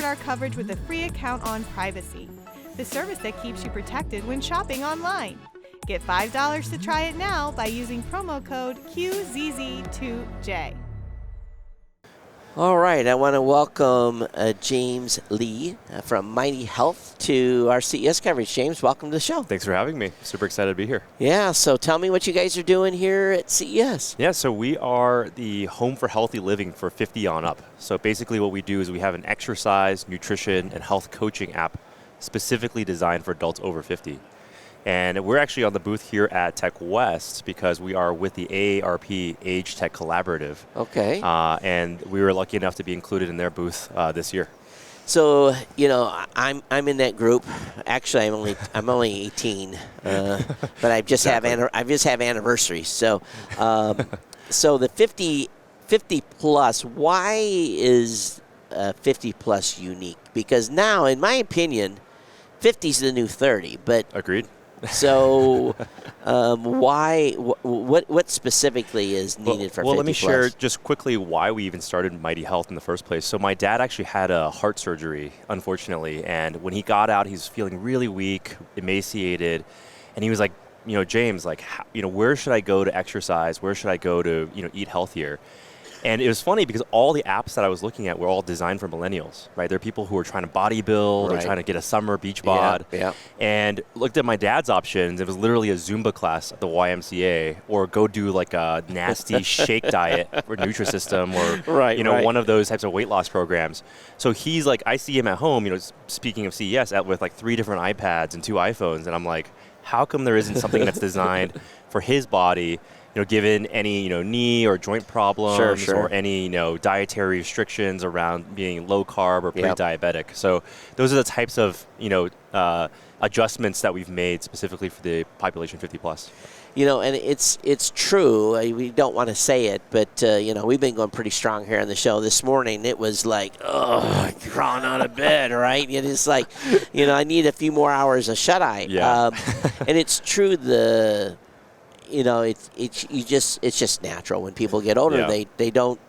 support our coverage with a free account on Privacy, the service that keeps you protected when shopping online. Get $5 to try it now by using promo code QZZ2J. All right, I want to welcome James Lee from Mighty Health to our CES coverage. James, welcome to the show. Thanks for having me. Super excited to be here. Yeah, so tell me what you guys are doing here at CES. Yeah, so we are the home for healthy living for 50 on up. So basically what we do is we have an exercise, nutrition, and health coaching app specifically designed for adults over 50. And we're actually on the booth here at Tech West because we are with the AARP Age Tech Collaborative. Okay. And we were lucky enough to be included in their booth this year. So, you know, I'm in that group. Actually, I'm only 18, but I just have anniversaries. So, so the 50 plus. Why is 50 plus unique? Because now, in my opinion, 50 is the new 30. But agreed. So, why? What specifically is needed for 50 plus? Well, let me share just quickly why we even started Mighty Health in the first place. So my dad actually had a heart surgery, unfortunately, and when he got out, he was feeling really weak, emaciated, and he was like, you know, James, like, where should I go to exercise? Where should I go to, eat healthier? And it was funny because all the apps that I was looking at were all designed for millennials, right? They're people who are trying to bodybuild or trying to get a summer beach bod. Yeah. And looked at my dad's options. It was literally a Zumba class at the YMCA or go do like a nasty shake diet or Nutrisystem or, one of those types of weight loss programs. So he's like, I see him at home, speaking of CES, with like 3 different iPads and 2 iPhones. And I'm like, how come there isn't something that's designed for his body, given any, knee or joint problems or any, dietary restrictions around being low carb or pre-diabetic. So those are the types of, adjustments that we've made specifically for the population 50 plus. And it's true. We don't want to say it, but, we've been going pretty strong here on the show. This morning, it was like, crawling out of bed, right? It is like, I need a few more hours of shut-eye. Yeah. And it's true, it's just natural. When people get older, they don't,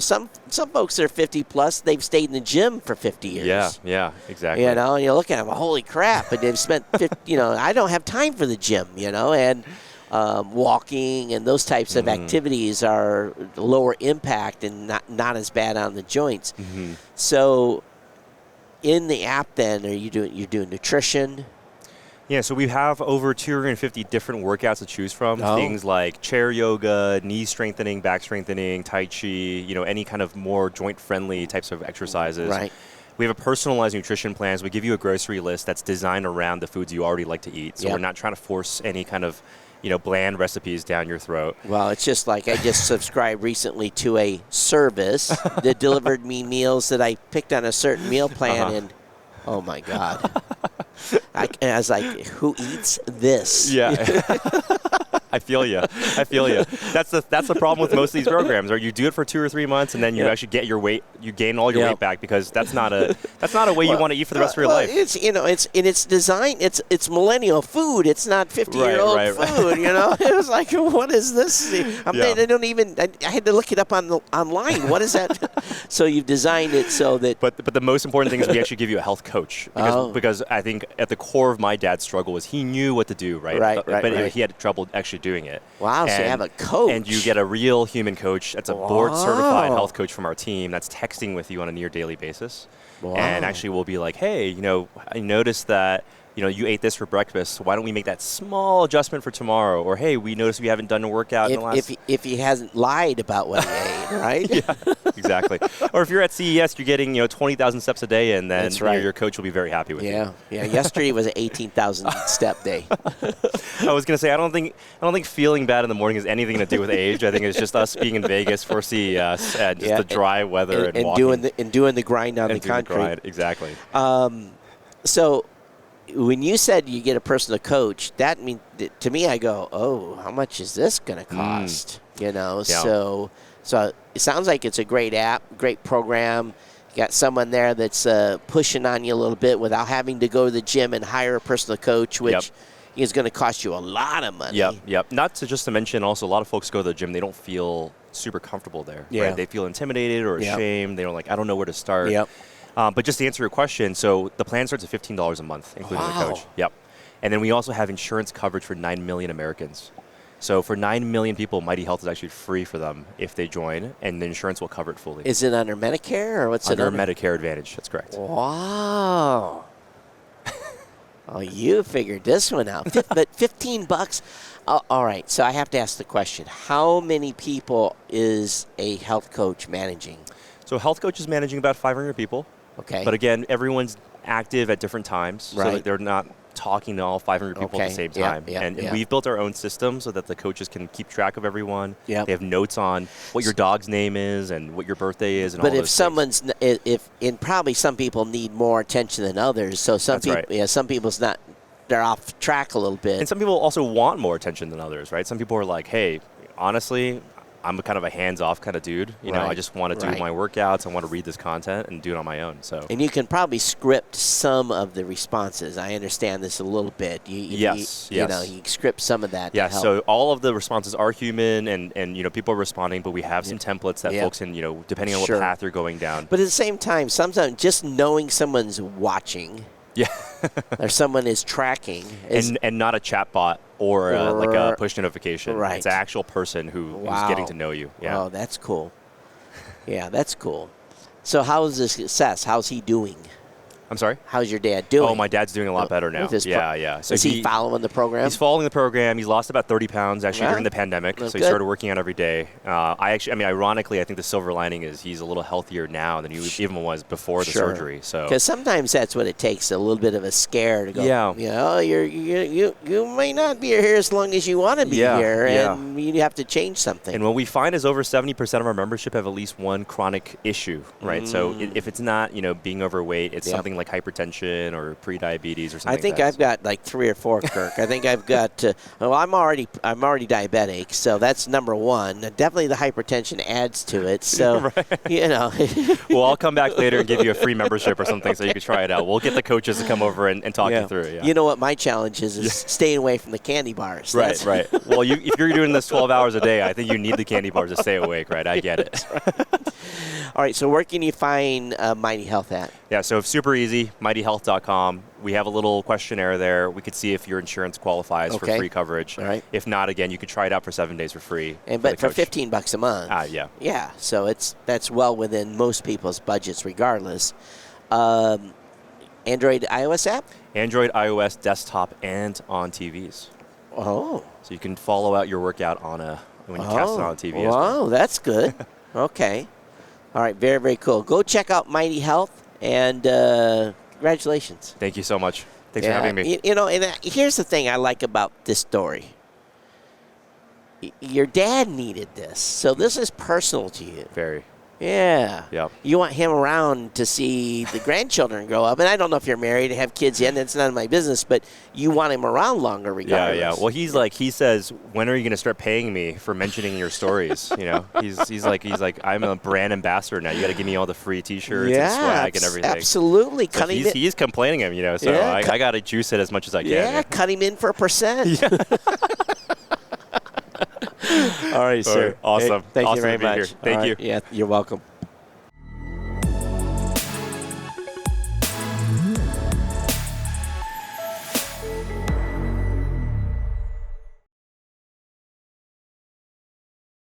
some folks that are 50 plus, they've stayed in the gym for 50 years. Yeah, exactly. And you're looking at them, holy crap, and they've spent 50, I don't have time for the gym, and walking and those types of activities are lower impact and not as bad on the joints. Mm-hmm. So in the app then, you're doing nutrition? Yeah, so we have over 250 different workouts to choose from. Things like chair yoga, knee strengthening, back strengthening, tai chi, any kind of more joint-friendly types of exercises. Right. We have a personalized nutrition plan. So we give you a grocery list that's designed around the foods you already like to eat. So we're not trying to force any kind of, bland recipes down your throat. Well, it's just like I just subscribed recently to a service that delivered me meals that I picked on a certain meal plan, and oh my God. I was like, who eats this? Yeah. I feel you. That's the problem with most of these programs, or you do it for 2 or 3 months and then you actually get your weight, you gain all your weight back, because that's not a way you want to eat for the rest of your life. It's it's designed. It's millennial food. It's not 50-year-old food. It was like, what is this? They don't even. I had to look it up online. What is that? So you've designed it so that. But the most important thing is we actually give you a health coach, because I think at the core of my dad's struggle was he knew what to do, but he had trouble actually doing it. Wow, so you have a coach. And you get a real human coach that's a board-certified health coach from our team that's texting with you on a near-daily basis. Wow. And actually will be like, hey, I noticed that you ate this for breakfast, so why don't we make that small adjustment for tomorrow? Or, hey, we noticed we haven't done a workout in the last... If he hasn't lied about what he ate, right? Yeah, exactly. Or if you're at CES, you're getting 20,000 steps a day, and then your coach will be very happy with you. Yeah. Yesterday was an 18,000 step day. I was going to say, I don't think feeling bad in the morning has anything to do with age. I think it's just us being in Vegas for CES and just the dry weather and walking. Doing the grind on the concrete. Exactly. So when you said you get a personal coach, that means to me, I go, oh, how much is this going to cost? So it sounds like it's a great app, great program. You got someone there that's pushing on you a little bit without having to go to the gym and hire a personal coach, which is going to cost you a lot of money. Yep. Not to mention also a lot of folks go to the gym, they don't feel super comfortable there. Yeah. Right? They feel intimidated or ashamed. They're like, I don't know where to start. Yep. But just to answer your question, so the plan starts at $15 a month, including the coach. Yep. And then we also have insurance coverage for 9 million Americans. So for 9 million people, Mighty Health is actually free for them if they join, and the insurance will cover it fully. Is it under Medicare or what's under it under? Medicare Advantage, that's correct. Wow. Oh, you figured this one out. But $15. All right, so I have to ask the question. How many people is a health coach managing? So a health coach is managing about 500 people. Okay. But again, everyone's active at different times. Right. So that they're not talking to all 500 people at the same time. And we've built our own system so that the coaches can keep track of everyone. They have notes on what your dog's name is and what your birthday is and all those things. But and probably some people need more attention than others. So some some people's not, they're off track a little bit. And some people also want more attention than others, right? Some people are like, hey, honestly, I'm kind of a hands-off kind of dude. You know, I just want to do my workouts. I want to read this content and do it on my own. So. And you can probably script some of the responses. I understand this a little bit. Yes. You know, you script some of that. Yeah. To help. So all of the responses are human, and you know, people are responding, but we have some templates that folks can, you know, depending on what path you're going down. But at the same time, sometimes just knowing someone's watching. Yeah. or someone is tracking. And not a chat bot or like a push notification. Right. It's an actual person who's getting to know you. Yeah. Oh, that's cool. Yeah, that's cool. So how's the success? How's he doing? I'm sorry? How's your dad doing? Oh, my dad's doing a lot better now. Yeah. So is he following the program? He's following the program. He's lost about 30 pounds actually during the pandemic. So he started working out every day. Ironically, I think the silver lining is he's a little healthier now than he even was before the surgery. So because sometimes that's what it takes, a little bit of a scare to go. Yeah. You know, you may not be here as long as you want to be here, and you have to change something. And what we find is over 70% of our membership have at least one chronic issue, right? So if it's not, you know, being overweight, it's something like hypertension or pre-diabetes or something. I think I've got like 3 or 4, Kirk. I think I've got. I'm already diabetic, so that's number one. Definitely the hypertension adds to it. So you know. Well, I'll come back later and give you a free membership or something so you can try it out. We'll get the coaches to come over and talk you through it. Yeah. You know what my challenge is staying away from the candy bars. Right. Well, if you're doing this 12 hours a day, I think you need the candy bars to stay awake, right? I get it. All right, so where can you find Mighty Health at? Yeah, so it's super easy, mightyhealth.com. We have a little questionnaire there. We could see if your insurance qualifies for free coverage. All right. If not, again, you could try it out for 7 days for free. But for $15 a month. Yeah. Yeah, so that's well within most people's budgets regardless. Android, iOS app? Android, iOS, desktop, and on TVs. Oh. So you can follow out your workout when you cast it on TV. Wow, that's good. Okay. All right, very, very cool. Go check out Mighty Health, and congratulations. Thank you so much. Thanks for having me. You know, and here's the thing I like about this story. Your dad needed this, so this is personal to you. Very. Yeah. Yep. You want him around to see the grandchildren grow up. And I don't know if you're married and have kids yet, and it's none of my business, but you want him around longer regardless. Yeah. Well, he says, when are you going to start paying me for mentioning your stories? You know, he's like, I'm a brand ambassador now. You got to give me all the free T-shirts and swag and everything. Absolutely. So he's complaining him, you know, so I got to juice it as much as I can. Yeah, cut him in for a percent. All right, sir. Awesome. Hey, thank awesome you very much. Thank you. Yeah, you're welcome.